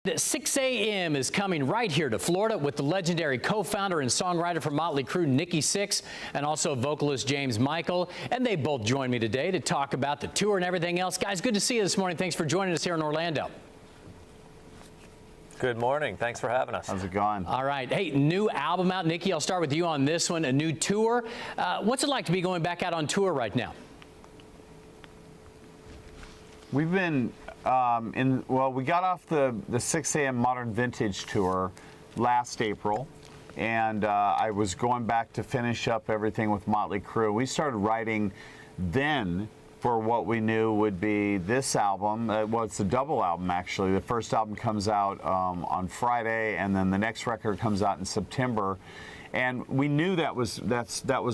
6 a.m. is coming right here to Florida with the legendary co-founder and songwriter for Motley Crue, Nikki Sixx, and also vocalist James Michael. And they both joined me today to talk about the tour and everything else. Guys, good to see you this morning. Thanks for joining us here in Orlando. Good morning. Thanks for having us. How's it going? All right. Hey, new album out. Nikki, I'll start with you on this one, a new tour. What's it like to be going back out on tour right now? We've been we got off the 6 a.m. Modern Vintage tour last April, and I was going back to finish up everything with Motley Crue. We started writing then for what we knew would be this album. Well, it's a double album, actually. The first album comes out on Friday, and then the next record comes out in September. And we knew that was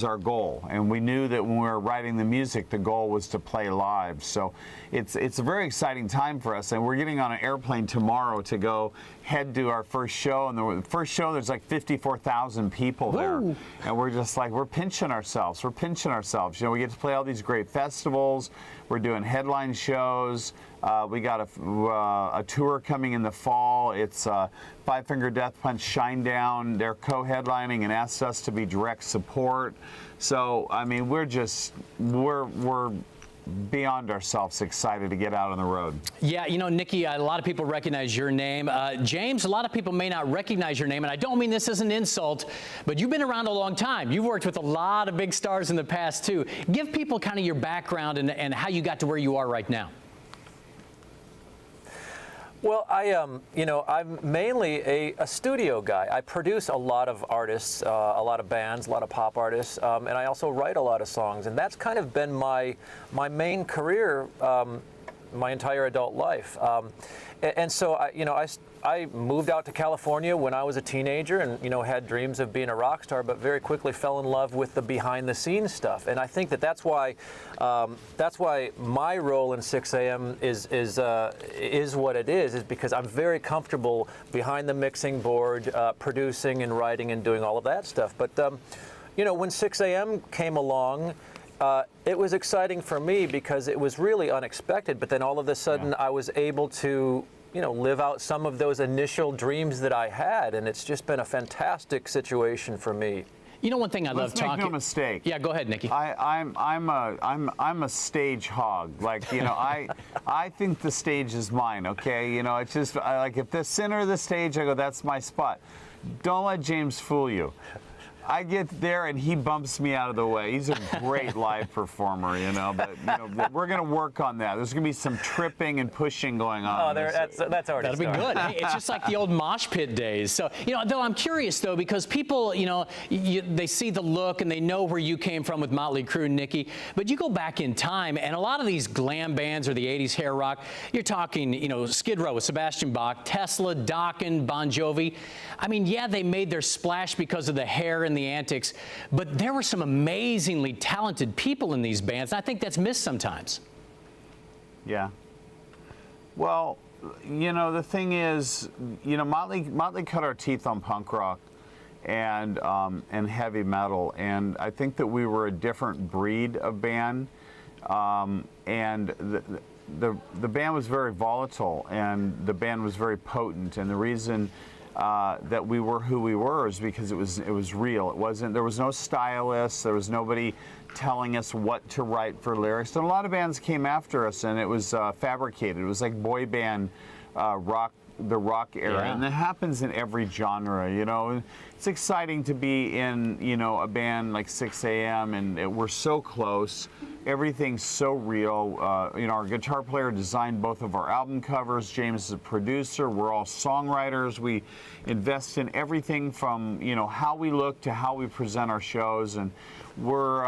our goal, and we knew that when we were writing the music, the goal was to play live. So it's a very exciting time for us, and we're getting on an airplane tomorrow to go head to our first show. And the first show, there's like 54,000 people there, Woo. And we're just like, we're pinching ourselves. We're pinching ourselves. You know, we get to play all these great festivals. We're doing headline shows. We got a tour coming in the fall. It's Five Finger Death Punch Shinedown. They're co-headlining and asked us to be direct support. So, I mean, we're beyond ourselves excited to get out on the road. Yeah, you know, Nikki, a lot of people recognize your name. James, a lot of people may not recognize your name, and I don't mean this as an insult, but you've been around a long time. You've worked with a lot of big stars in the past, too. Give people kind of your background and how you got to where you are right now. Well, I'm mainly a studio guy. I produce a lot of artists, a lot of bands, a lot of pop artists, and I also write a lot of songs. And that's kind of been my main career my entire adult life. And so, I moved out to California when I was a teenager and, had dreams of being a rock star, but very quickly fell in love with the behind-the-scenes stuff. And I think that's why my role in 6 a.m. is what it is because I'm very comfortable behind the mixing board, producing and writing and doing all of that stuff. But, when 6 a.m. came along, it was exciting for me because it was really unexpected, but then all of a sudden I was able to live out some of those initial dreams that I had, and it's just been a fantastic situation for me. You know, one thing I love talking. Let's make no mistake. Yeah, go ahead, Nikki. I'm a stage hog. Like, I think the stage is mine. Okay, it's just like if the center of the stage, I go, that's my spot. Don't let James fool you. I get there and he bumps me out of the way. He's a great live performer, but we're going to work on that. There's going to be some tripping and pushing going on. Oh, that's already That'll be good. Hey, it's just like the old mosh pit days. So, though I'm curious, though, because people, they see the look and they know where you came from with Motley Crue, Nikki, but you go back in time and a lot of these glam bands or the 80s hair rock, you're talking, Skid Row with Sebastian Bach, Tesla, Dokken, Bon Jovi. I mean, yeah, they made their splash because of the hair and the antics, but there were some amazingly talented people in these bands, and I think that's missed sometimes. Yeah. Well, the thing is, Motley cut our teeth on punk rock and heavy metal, and I think that we were a different breed of band, and the band was very volatile, and the band was very potent, and the reason that we were who we were is because it was real. There was no stylist. There was nobody telling us what to write for lyrics. And a lot of bands came after us, and it was fabricated. It was like boy band rock, the rock era, and that happens in every genre. It's exciting to be in a band like 6 a.m. and we're so close. Everything's so real. Our guitar player designed both of our album covers. James is a producer. We're all songwriters. We invest in everything from how we look to how we present our shows, and we're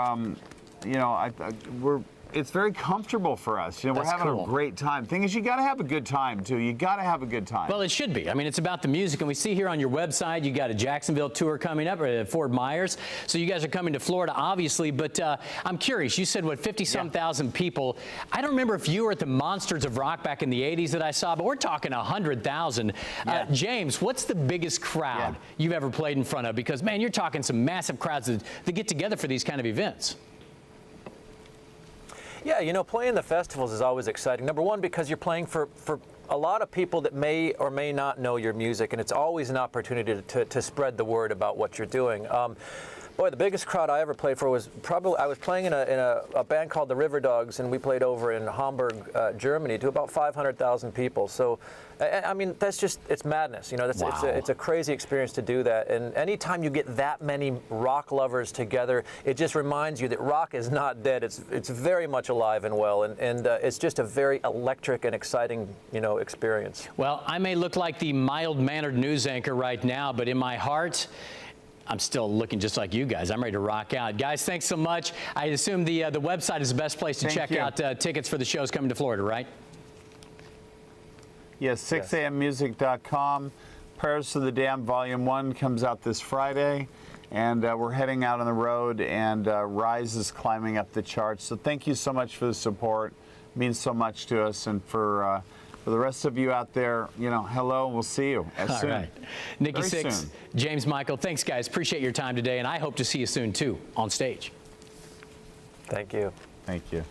it's very comfortable for us. We're having a great time. Thing is, you got to have a good time too. You got to have a good time. Well, it should be. I mean, it's about the music, and we see here on your website you got a Jacksonville tour coming up at Fort Myers. So you guys are coming to Florida, obviously. But I'm curious. You said 50-some thousand people. I don't remember if you were at the Monsters of Rock back in the '80s that I saw, but we're talking 100,000. James, what's the biggest crowd you've ever played in front of? Because man, you're talking some massive crowds that get together for these kind of events. Yeah, playing the festivals is always exciting. Number one, because you're playing for a lot of people that may or may not know your music, and it's always an opportunity to spread the word about what you're doing. Boy, the biggest crowd I ever played for was probably, I was playing in a band called the River Dogs, and we played over in Hamburg, Germany, to about 500,000 people. So, I mean, that's just, it's madness. You know, it's a crazy experience to do that. And anytime you get that many rock lovers together, it just reminds you that rock is not dead. It's very much alive and well, and it's just a very electric and exciting, you know, experience. Well, I may look like the mild-mannered news anchor right now, but in my heart, I'm still looking just like you guys. I'm ready to rock out. Guys, thanks so much. I assume the website is the best place to check out tickets for the shows coming to Florida, right? Yes, 6ammusic.com. Prayers to the Damned Volume 1 comes out this Friday, and we're heading out on the road, and Rise is climbing up the charts. So thank you so much for the support. It means so much to us, and for the rest of you out there, you know, hello, we'll see you as soon. All right. Nikki Very Sixx, soon. James Michael, thanks, guys. Appreciate your time today, and I hope to see you soon, too, on stage. Thank you. Thank you.